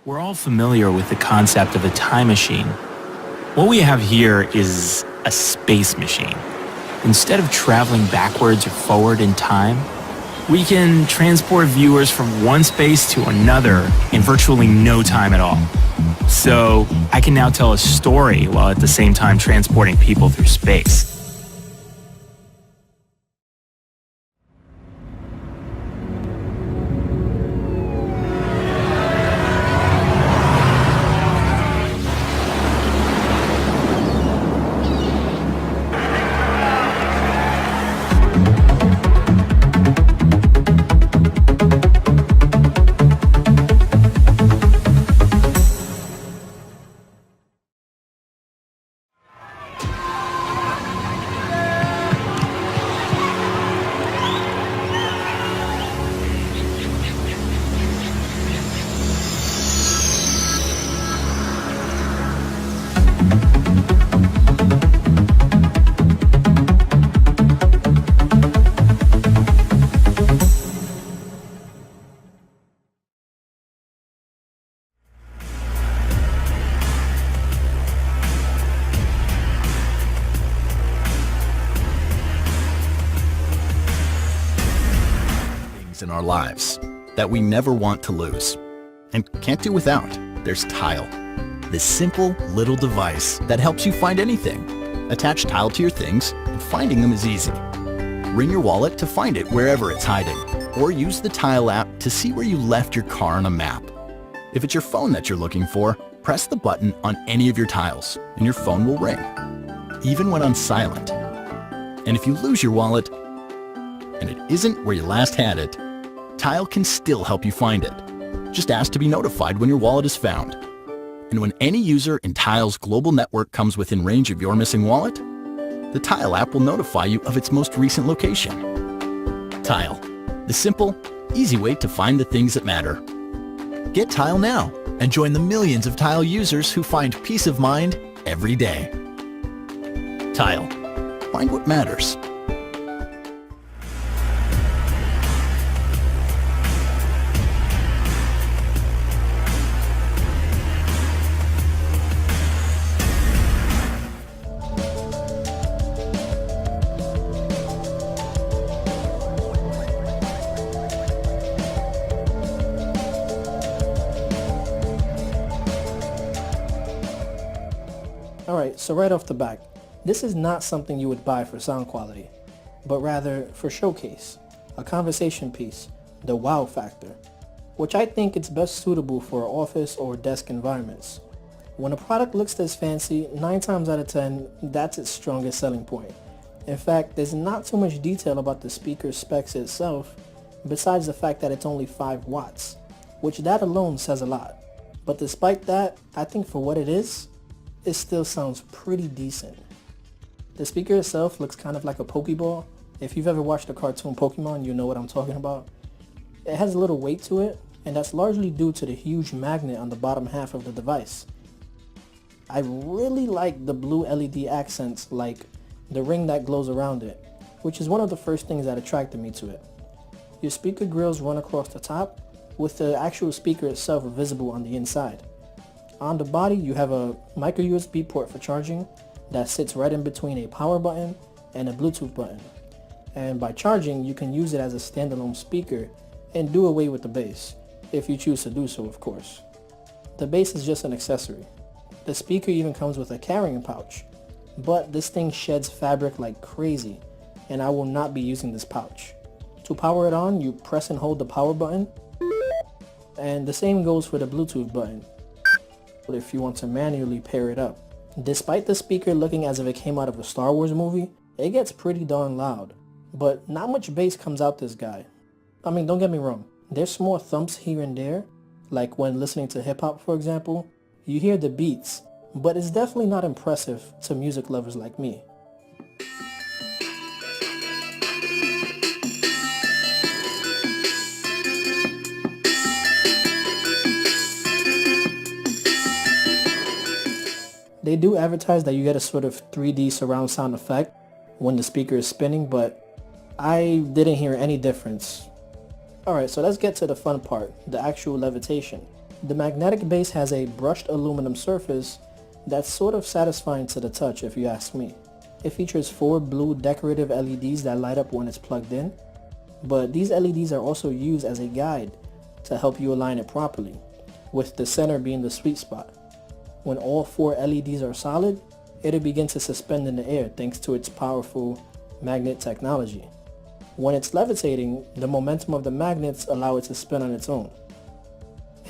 We're all familiar with the concept of a time machine. What we have here is a space machine. Instead of traveling backwards or forward in time, we can transport viewers from one space to another in virtually no time at all. So I can now tell a story while at the same time transporting people through space. In our lives that we never want to lose and can't do without. There's Tile, this simple little device that helps you find anything. Attach Tile to your things and finding them is easy. Ring your wallet to find it wherever it's hiding, or use the Tile app to see where you left your car on a map. If it's your phone that you're looking for, press the button on any of your tiles and your phone will ring, even when on silent. And if you lose your wallet and it isn't where you last had it, Tile can still help you find it. Just ask to be notified when your wallet is found. And when any user in Tile's global network comes within range of your missing wallet, the Tile app will notify you of its most recent location. Tile, the simple, easy way to find the things that matter. Get Tile now and join the millions of Tile users who find peace of mind every day. Tile, find what matters. Alright, so right off the bat, this is not something you would buy for sound quality, but rather for showcase, a conversation piece, the wow factor, which I think it's best suitable for office or desk environments. When a product looks this fancy, 9 times out of 10, that's its strongest selling point. In fact, there's not too much detail about the speaker specs itself, besides the fact that it's only 5 watts, which that alone says a lot. But despite that, I think for what it is, it still sounds pretty decent. The speaker itself looks kind of like a Pokeball. If you've ever watched the cartoon Pokemon, you know what I'm talking about. It has a little weight to it, and that's largely due to the huge magnet on the bottom half of the device. I really like the blue LED accents, like the ring that glows around it, which is one of the first things that attracted me to it. Your speaker grills run across the top, with the actual speaker itself visible on the inside. On the body, you have a micro USB port for charging that sits right in between a power button and a Bluetooth button. And by charging, you can use it as a standalone speaker and do away with the bass, if you choose to do so, of course. The bass is just an accessory. The speaker even comes with a carrying pouch, but this thing sheds fabric like crazy, and I will not be using this pouch. To power it on, you press and hold the power button, and the same goes for the Bluetooth button if you want to manually pair it up. Despite the speaker looking as if it came out of a Star Wars movie, it gets pretty darn loud. But not much bass comes out this guy. I mean, don't get me wrong, there's small thumps here and there, like when listening to hip hop for example. You hear the beats, but it's definitely not impressive to music lovers like me. They do advertise that you get a sort of 3D surround sound effect when the speaker is spinning, but I didn't hear any difference. Alright, so let's get to the fun part, the actual levitation. The magnetic base has a brushed aluminum surface that's sort of satisfying to the touch if you ask me. It features 4 blue decorative LEDs that light up when it's plugged in, but these LEDs are also used as a guide to help you align it properly, with the center being the sweet spot. When all 4 LEDs are solid, it'll begin to suspend in the air thanks to its powerful magnet technology. When it's levitating, the momentum of the magnets allow it to spin on its own.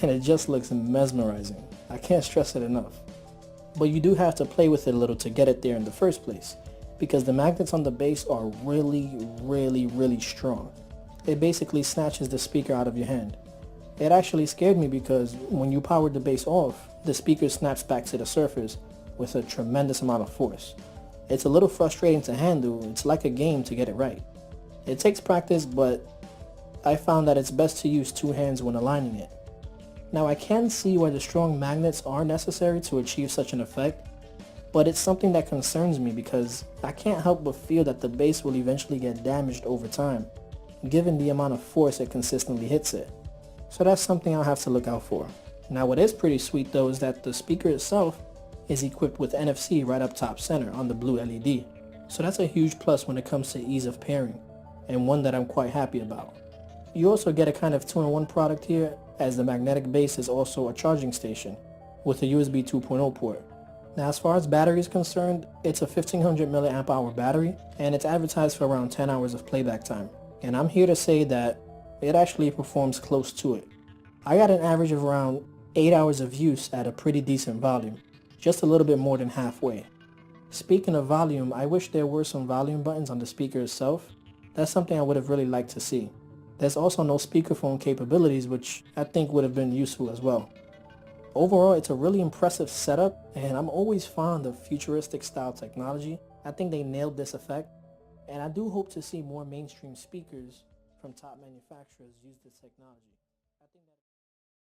And it just looks mesmerizing. I can't stress it enough. But you do have to play with it a little to get it there in the first place, because the magnets on the base are really strong. It basically snatches the speaker out of your hand. It actually scared me because when you powered the base off, the speaker snaps back to the surface with a tremendous amount of force. It's a little frustrating to handle. It's like a game to get it right. It takes practice, but I found that it's best to use 2 hands when aligning it. Now I can see why the strong magnets are necessary to achieve such an effect, but it's something that concerns me because I can't help but feel that the base will eventually get damaged over time, given the amount of force it consistently hits it. So that's something I'll have to look out for. Now what is pretty sweet though is that the speaker itself is equipped with NFC right up top center on the blue LED. So that's a huge plus when it comes to ease of pairing, and one that I'm quite happy about. You also get a kind of 2-in-1 product here, as the magnetic base is also a charging station with a USB 2.0 port. Now as far as battery is concerned, it's a 1500 mAh battery and it's advertised for around 10 hours of playback time. And I'm here to say that it actually performs close to it. I got an average of around 8 hours of use at a pretty decent volume, just a little bit more than halfway. Speaking of volume, I wish there were some volume buttons on the speaker itself. That's something I would have really liked to see. There's also no speakerphone capabilities, which I think would have been useful as well. Overall, it's a really impressive setup, and I'm always fond of futuristic style technology. I think they nailed this effect, and I do hope to see more mainstream speakers from top manufacturers use this technology.